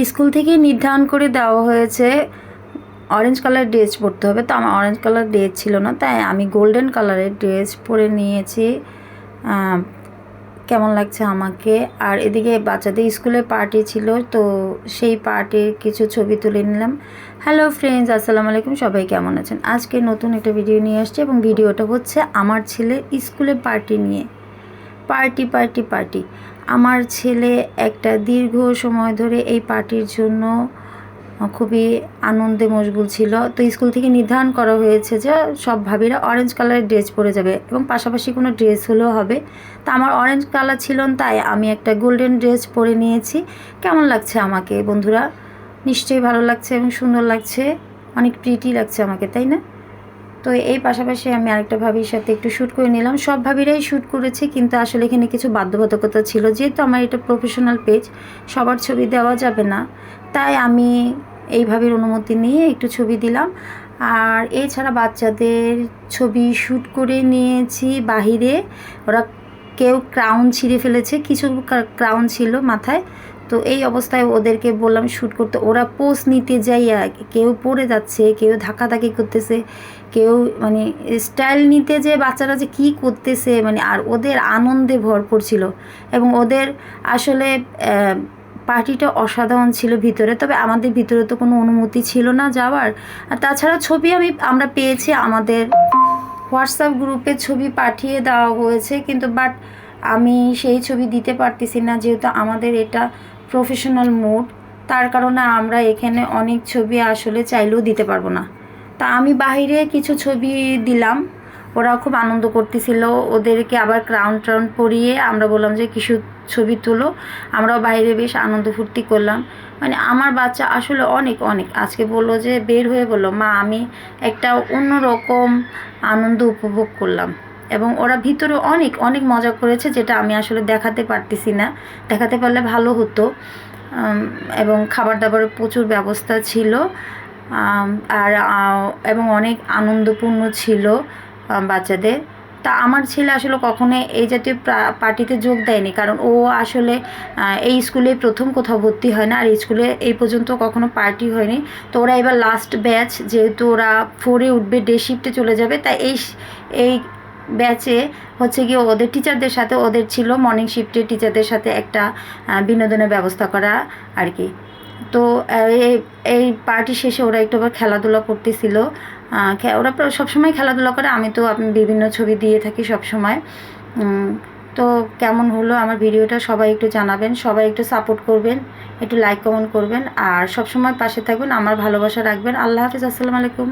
School থেকে নির্ধারণ করে দেওয়া হয়েছে অরেঞ্জ কালার ড্রেস পরতে হবে, তো আমার অরেঞ্জ কালার ড্রেস ছিল না, তাই আমি গোল্ডেন কালারের ড্রেস পরে নিয়েছি। কেমন লাগছে আমাকে। আর এদিকে বাচ্চাদের স্কুলে পার্টি ছিল, তো সেই পার্টির কিছু ছবি তুলে নিলাম। হ্যালো ফ্রেন্ডস, আসসালামু আলাইকুম, সবাই কেমন আছেন। আজকে নতুন একটা ভিডিও নিয়ে আসছি এবং ভিডিওটা হচ্ছে আমার ছেলের স্কুলে পার্টি নিয়ে। পার্টি পার্টি পার্টি আমার ছেলে একটা দীর্ঘ সময় ধরে এই পার্টির জন্য খুবই আনন্দে মশগুল ছিল। তো স্কুল থেকে নির্ধারণ করা হয়েছে যে সব ভাবিরা অরেঞ্জ কালারের ড্রেস পরে যাবে এবং পাশাপাশি কোনো ড্রেস হলেও হবে। তো আমার অরেঞ্জ কালার ছিল, তাই আমি একটা গোল্ডেন ড্রেস পরে নিয়েছি। কেমন লাগছে আমাকে বন্ধুরা? নিশ্চয়ই ভালো লাগছে এবং সুন্দর লাগছে, অনেক প্রিটি লাগছে আমাকে, তাই না? তো এই পাশাপাশি আমি আরেকটা ভাবির সাথে একটু শ্যুট করে নিলাম। সব ভাবিরাই শ্যুট করেছে, কিন্তু আসলে এখানে কিছু বাধ্যবাধকতা ছিল। যেহেতু আমার এটা প্রফেশনাল পেজ, সবার ছবি দেওয়া যাবে না, তাই আমি এই ভাবির অনুমতি নিয়ে একটু ছবি দিলাম। আর এছাড়া বাচ্চাদের ছবি শ্যুট করে নিয়েছি বাহিরে। ওরা কেউ ক্রাউন ছিঁড়ে ফেলেছে, কিছু ক্রাউন ছিল মাথায়, তো এই অবস্থায় ওদেরকে বললাম শ্যুট করতে। ওরা পোজ নিতে যাইয়া কেউ পড়ে যাচ্ছে, কেউ ধাক্কাধাক্কি করতেছে, কেউ মানে স্টাইল নিতে যে বাচ্চারা যে কী করতেছে, মানে আর ওদের আনন্দে ভরপুর ছিল। এবং ওদের আসলে পার্টিটা অসাধারণ ছিল ভিতরে, তবে আমাদের ভিতরে তো কোনো অনুমতি ছিল না যাওয়ার। আর তাছাড়া ছবি আমরা পেয়েছি, আমাদের হোয়াটসঅ্যাপ গ্রুপে ছবি পাঠিয়ে দেওয়া হয়েছে, কিন্তু বাট আমি সেই ছবি দিতে পারতেছি না, যেহেতু আমাদের এটা প্রফেশনাল মুড। তার কারণে আমরা এখানে অনেক ছবি আসলে চাইলেও দিতে পারবো না। তা আমি বাইরে কিছু ছবি দিলাম, ওরা খুব আনন্দ করতেছিল। ওদেরকে আবার ক্রাউন ট্রাউন পরিয়ে আমরা বললাম যে কিছু ছবি তুলো। আমরাও বাইরে বেশ আনন্দ ফুর্তি করলাম। মানে আমার বাচ্চা আসলে অনেক অনেক আজকে বললো যে বের হয়ে বললো, মা আমি একটা অন্যরকম আনন্দ উপভোগ করলাম। এবং ওরা ভিতরে অনেক অনেক মজা করেছে, যেটা আমি আসলে দেখাতে পারতেছি না, দেখাতে পারলে ভালো হতো। এবং খাবার দাবারের প্রচুর ব্যবস্থা ছিল, আর এবং অনেক আনন্দপূর্ণ ছিল বাচ্চাদের। তা আমার ছেলে আসলে কখনো এই জাতীয় পার্টিতে যোগ দেয়নি, কারণ ও আসলে এই স্কুলে প্রথম কোথাও ভর্তি হয় না, আর এই স্কুলে এই পর্যন্ত কখনো পার্টি হয়নি। তো ওরা এবার লাস্ট ব্যাচ, যেহেতু ওরা 4-এ উঠবে, ডে শিফটে চলে যাবে, তাই এই ব্যাচে হচ্ছে গিয়ে ওদের টিচারদের সাথে, ওদের ছিল মর্নিং শিফটের টিচারদের সাথে একটা বিনোদনের ব্যবস্থা করা আর কি। তো এই পার্টি শেষে ওরা একটু আবার খেলাধুলা করতেছিল। ওরা সবসময় খেলাধুলা করে, আমি তো বিভিন্ন ছবি দিয়ে থাকি সবসময়। তো কেমন হলো আমার ভিডিওটা সবাই একটু জানাবেন, সবাই একটু সাপোর্ট করবেন, একটু লাইক কমেন্ট করবেন, আর সবসময় পাশে থাকবেন, আমার ভালোবাসা রাখবেন। আল্লাহ হাফিজ, আসসালামু আলাইকুম।